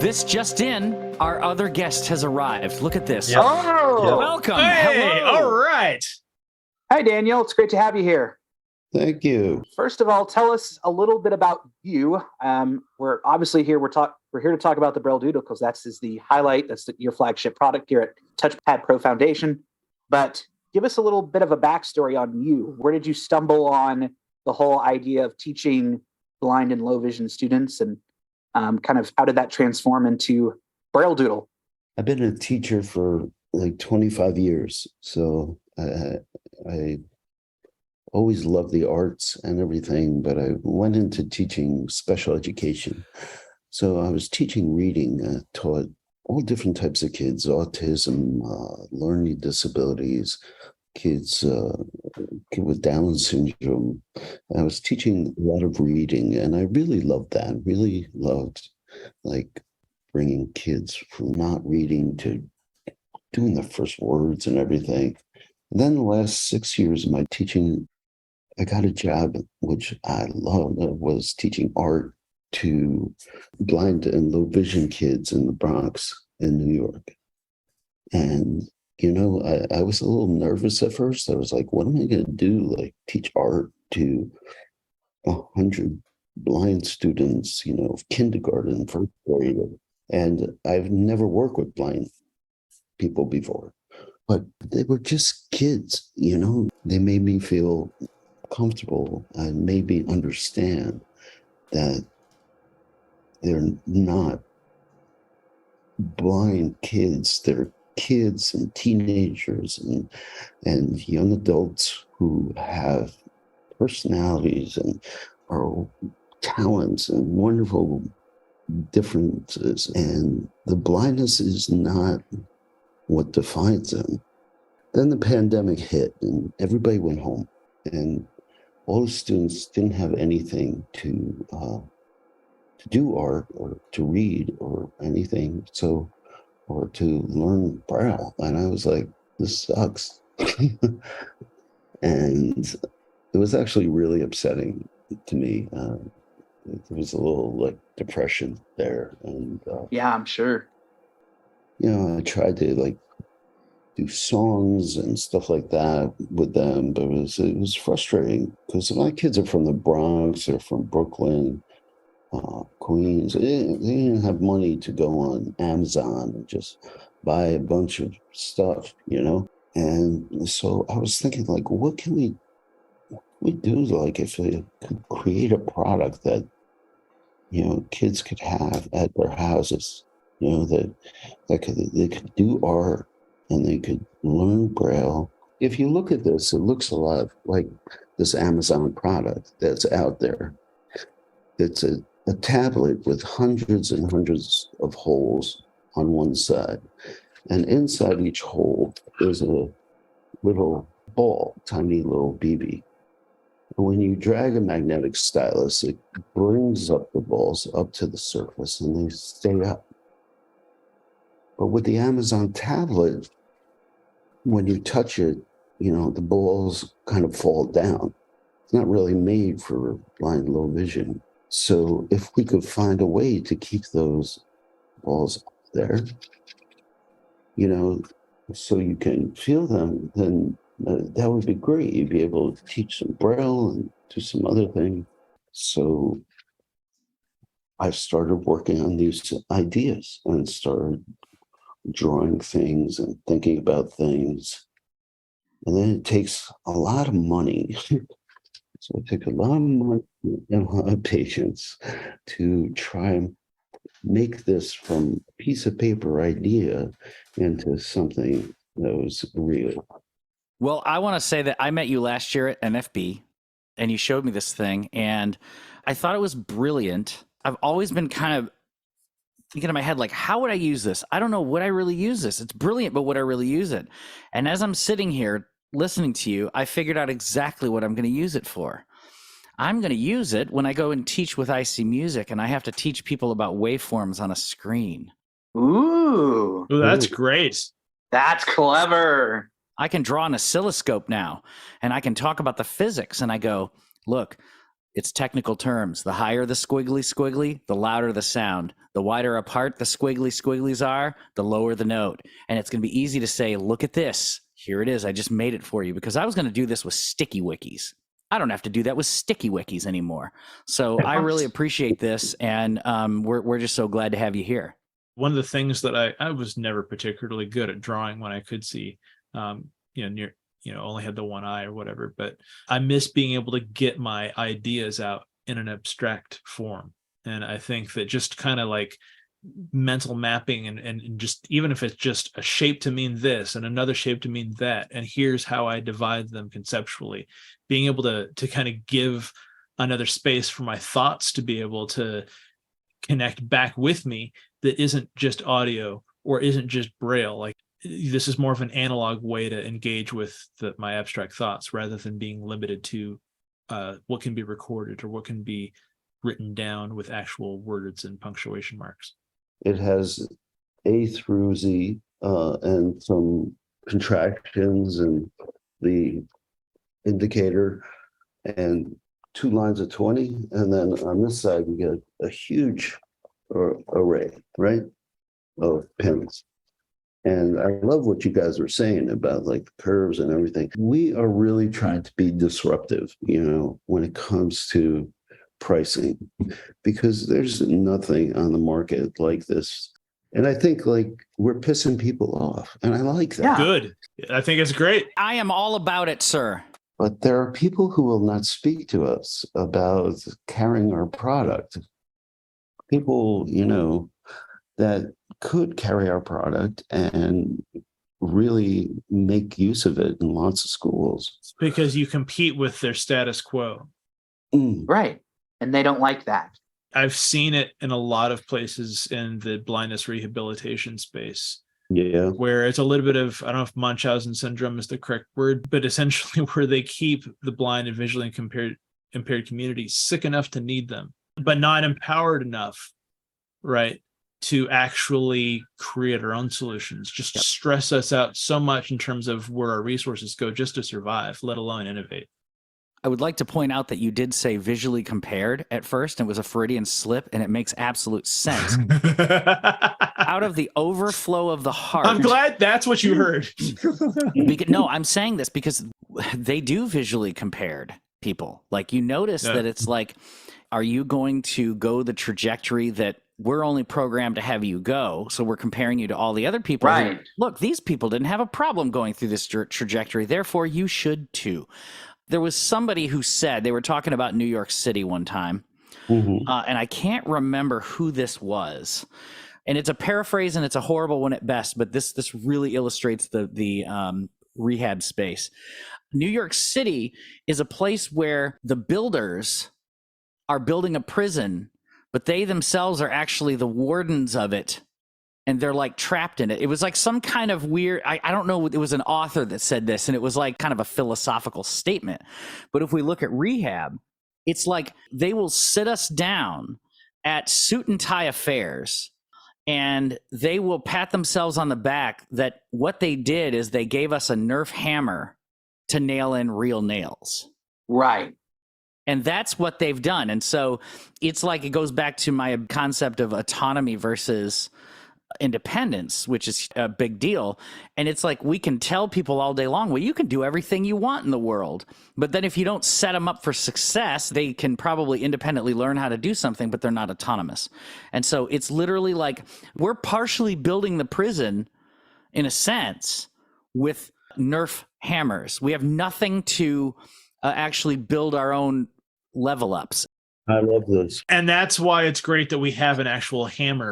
This just in, our other guest has arrived. Look at this. Yep. Oh, Welcome. Hey, Hello. all right. Hi, Daniel. It's great to have you here. Thank you. First of all, tell us a little bit about you. We're obviously here. We're here to talk about the Braille Doodle because that's the highlight. That's your flagship product here at Touchpad Pro Foundation. But give us a little bit of a backstory on you. Where did you stumble on the whole idea of teaching blind and low vision students, and kind of how did that transform into Braille Doodle? I've been a teacher for like 25 years. So I always loved the arts and everything, but I went into teaching special education. So I was teaching reading, taught all different types of kids, autism, learning disabilities, kids with Down syndrome. I was teaching a lot of reading, and I really loved that. Really loved like bringing kids from not reading to doing the first words and everything. And then the last 6 years of my teaching, I got a job, which I loved, was teaching art to blind and low vision kids in the Bronx in New York. And, you know, I was a little nervous at first. I was like, what am I going to do? Like teach art to 100 blind students, you know, kindergarten, first grade. And I've never worked with blind people before, but they were just kids, you know. They made me feel comfortable and made me understand that they're not blind kids. They're kids and teenagers and young adults who have personalities and are talents and wonderful differences. And the blindness is not what defines them. Then the pandemic hit and everybody went home, and all the students didn't have anything to do art or to read or anything, so, or to learn Braille. And I was like, this sucks. And it was actually really upsetting to me. There was a little like depression there. And Yeah, I'm sure. you know, I tried to like do songs and stuff like that with them, but it was frustrating because my kids are from the Bronx, they're from Brooklyn, Queens. They didn't have money to go on Amazon and just buy a bunch of stuff, you know? And so I was thinking, like, what can we do? Like, if we could create a product that, you know, kids could have at their houses, you know, that they could do art and they could learn Braille. If you look at this, it looks a lot like this Amazon product that's out there. It's a tablet with hundreds and hundreds of holes on one side. And inside each hole is a little ball, tiny little BB. And when you drag a magnetic stylus, it brings up the balls up to the surface and they stay up. But with the Amazon tablet, when you touch it, you know, the balls kind of fall down. It's not really made for blind low vision. So if we could find a way to keep those balls up there, you know, so you can feel them, then that would be great. You'd be able to teach some Braille and do some other things. So I started working on these ideas and started drawing things and thinking about things. And then it takes a lot of money. So it took a lot of money and a lot of patience to try and make this from a piece of paper idea into something that was real. Well, I want to say that I met you last year at NFB, and you showed me this thing, and I thought it was brilliant. I've always been kind of thinking in my head, like, how would I use this? I don't know, would I really use this? It's brilliant, but would I really use it? And as I'm sitting here listening to you, I figured out exactly what I'm going to use it for. I'm going to use it when I go and teach with IC Music, and I have to teach people about waveforms on a screen. Ooh, Ooh, that's great. that's clever. I can draw an oscilloscope now, and I can talk about the physics, and I go, look, It's technical terms. The higher the squiggly, the louder the sound. The wider apart the squigglies are, the lower the note. And it's going to be easy to say, look at this. Here it is. I just made it for you, because I was going to do this with sticky wikis. I don't have to do that with sticky wikis anymore. So I really appreciate this. And we're just so glad to have you here. One of the things that I was never particularly good at drawing when I could see, only had the one eye or whatever, but I miss being able to get my ideas out in an abstract form. And I think that just kind of like mental mapping and just, even if it's just a shape to mean this and another shape to mean that, and here's how I divide them conceptually, being able to kind of give another space for my thoughts to be able to connect back with me, that isn't just audio or isn't just Braille. Like, this is more of an analog way to engage with my abstract thoughts, rather than being limited to what can be recorded or what can be written down with actual words and punctuation marks. It has A through Z and some contractions and the indicator and 2 lines of 20. And then on this side, we get a huge array, right, of pins. And I love what you guys were saying about like the curves and everything. We are really trying to be disruptive, when it comes to pricing, because there's nothing on the market like this. And I think like we're pissing people off, and I like that. Yeah. Good. I think it's great. I am all about it, sir. But there are people who will not speak to us about carrying our product. People, that could carry our product and really make use of it in lots of schools. It's because you compete with their status quo. Right. And they don't like that. I've seen it in a lot of places in the blindness rehabilitation space. Yeah. Where it's a little bit of, I don't know if Munchausen syndrome is the correct word, but essentially where they keep the blind and visually impaired community sick enough to need them, but not empowered enough, right, to actually create our own solutions. Just stress us out so much in terms of where our resources go just to survive, let alone innovate. I would like to point out that you did say visually compared at first, and it was a Freudian slip, and it makes absolute sense. Out of the overflow of the heart. I'm glad that's what you heard. No, I'm saying this because they do visually compared people. Like, you notice that it's like, are you going to go the trajectory that we're only programmed to have you go? So we're comparing you to all the other people. Right. Who, look, these people didn't have a problem going through this trajectory. Therefore, you should too. There was somebody who said, they were talking about New York City one time, and I can't remember who this was. And it's a paraphrase, and it's a horrible one at best, but this really illustrates the rehab space. New York City is a place where the builders are building a prison, but they themselves are actually the wardens of it. And they're like trapped in it. It was like some kind of weird, I don't know, it was an author that said this, and it was like kind of a philosophical statement. But if we look at rehab, it's like they will sit us down at suit and tie affairs, and they will pat themselves on the back that what they did is they gave us a Nerf hammer to nail in real nails. Right. And that's what they've done. And so it's like, it goes back to my concept of autonomy versus independence, which is a big deal. And it's like, we can tell people all day long, well, you can do everything you want in the world. But then if you don't set them up for success, they can probably independently learn how to do something, but they're not autonomous. And so it's literally like, we're partially building the prison in a sense with Nerf hammers. We have nothing to actually build our own level ups. I love this. And that's why it's great that we have an actual hammer